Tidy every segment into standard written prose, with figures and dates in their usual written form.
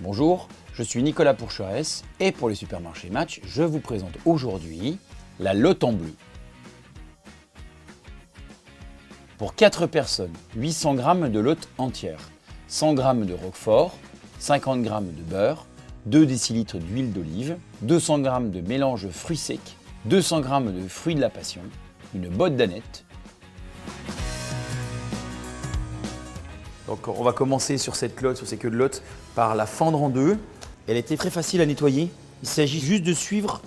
Bonjour, je suis Nicolas Pourcherès et pour les supermarchés Match, je vous présente aujourd'hui la lotte en bleu. Pour 4 personnes, 800 g de lotte entière, 100 g de roquefort, 50 g de beurre, 2 décilitres d'huile d'olive, 200 g de mélange fruits secs, 200 g de fruits de la passion, une botte d'aneth. Donc on va commencer sur cette lotte, sur ces queues de lotte, par la fendre en deux. Elle était très facile à nettoyer. Il s'agit juste de suivre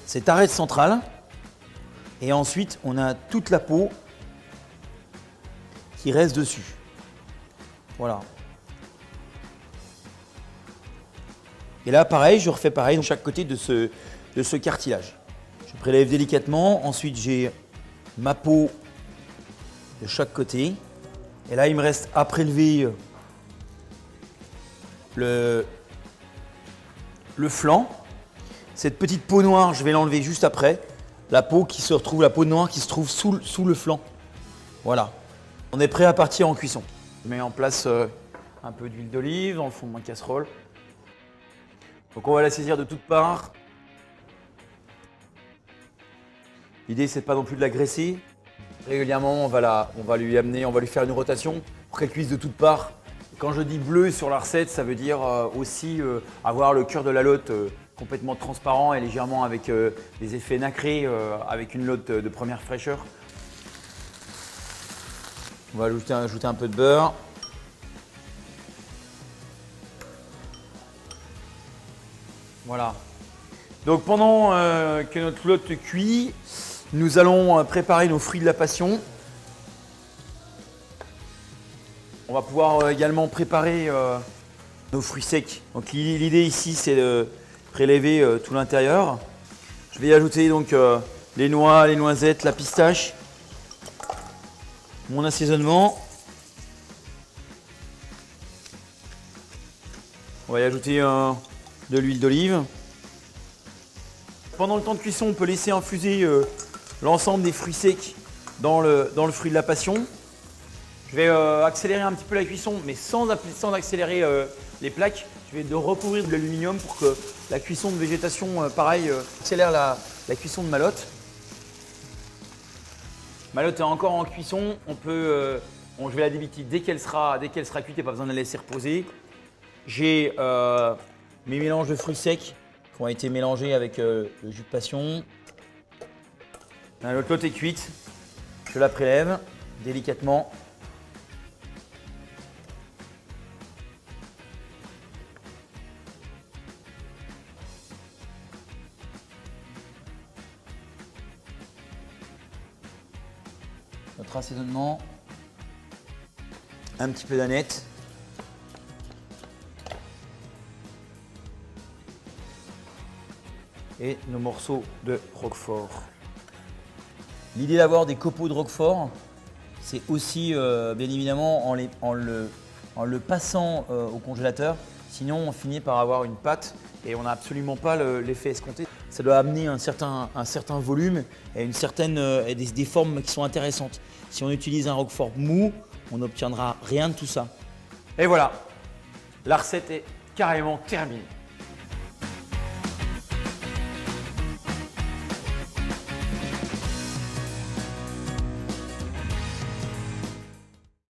cette arête centrale. Et ensuite, on a toute la peau qui reste dessus. Voilà. Et là, pareil, je refais pareil de chaque côté de ce cartilage. Je prélève délicatement. Ensuite, j'ai ma peau de chaque côté. Et là, il me reste à prélever le flanc. Cette petite peau noire, je vais l'enlever juste après. La peau noire qui se trouve sous le flanc. Voilà. On est prêt à partir en cuisson. Je mets en place un peu d'huile d'olive dans le fond de ma casserole. Donc on va la saisir de toutes parts. L'idée, c'est pas non plus de la graisser. Régulièrement, on va lui faire une rotation pour qu'elle cuise de toutes parts. Quand je dis bleu sur la recette, ça veut dire aussi avoir le cœur de la lotte complètement transparent et légèrement avec des effets nacrés, avec une lotte de première fraîcheur. On va ajouter un peu de beurre. Voilà. Donc pendant que notre lotte cuit, nous allons préparer nos fruits de la passion. On va pouvoir également préparer nos fruits secs. Donc l'idée ici, c'est de prélever tout l'intérieur. Je vais y ajouter donc les noix, les noisettes, la pistache, mon assaisonnement. On va y ajouter de l'huile d'olive. Pendant le temps de cuisson, on peut laisser infuser l'ensemble des fruits secs dans le fruit de la passion. Je vais accélérer un petit peu la cuisson, mais sans accélérer les plaques. Je vais recouvrir de l'aluminium pour que la cuisson de végétation, pareil, accélère la cuisson de ma lotte. Ma lotte est encore en cuisson. Je vais la débiter dès qu'elle sera cuite et pas besoin de la laisser reposer. J'ai mes mélanges de fruits secs qui ont été mélangés avec le jus de passion. Notre lotte est cuite. Je la prélève délicatement. Notre assaisonnement, un petit peu d'aneth. Et nos morceaux de roquefort. L'idée d'avoir des copeaux de roquefort, c'est aussi bien évidemment en le passant au congélateur. Sinon, on finit par avoir une pâte et on n'a absolument pas l'effet escompté. Ça doit amener un certain volume et des formes qui sont intéressantes. Si on utilise un roquefort mou, on n'obtiendra rien de tout ça. Et voilà, la recette est carrément terminée.